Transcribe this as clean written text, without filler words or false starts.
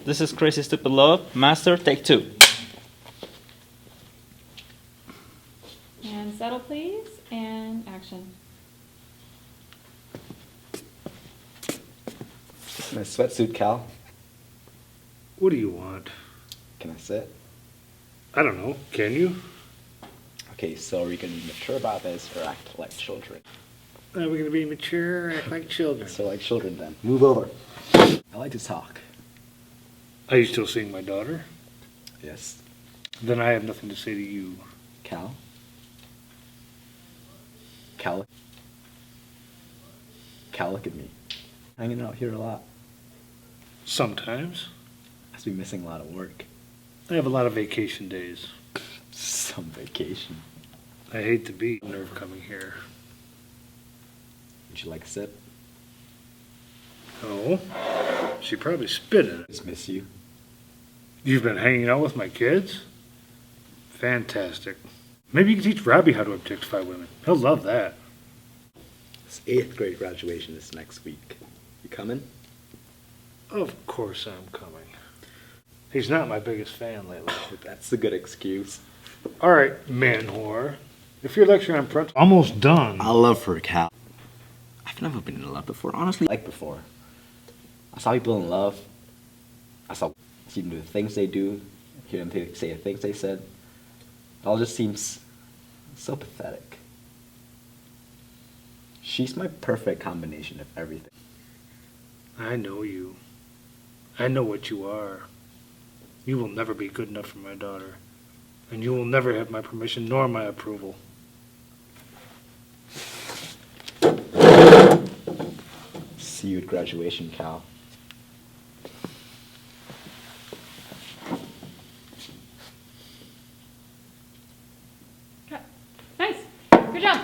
This is Crazy Stupid Love, Master, take 2. And settle, please, and action. My sweatsuit, Cal. What do you want? Can I sit? I don't know. Can you? Okay, so are we gonna be mature about this or act like children? Are we going to be mature, act like children? So like children then. Move over. I like to talk. Are you still seeing my daughter? Yes. Then I have nothing to say to you. Cal? Cal? Cal, look at me. Hanging out here a lot. Sometimes. Must be missing a lot of work. I have a lot of vacation days. Some vacation. I hate to be nerve coming here. Would you like a sip? Oh, she probably spit in it. Just miss you. You've been hanging out with my kids? Fantastic. Maybe you can teach Robbie how to objectify women. He'll love that. It's 8th grade graduation this next week. You coming? Of course I'm coming. He's not my biggest fan lately. That's a good excuse. All right, man whore. If you're lecturing on parental... Almost done. I love her, Cal. I've never been in love before, honestly. Like before. I saw people in love. I see them do the things they do. Hear them say the things they said. It all just seems so pathetic. She's my perfect combination of everything. I know you. I know what you are. You will never be good enough for my daughter. And you will never have my permission nor my approval. See you at graduation, Cal. Okay. Nice. Good job.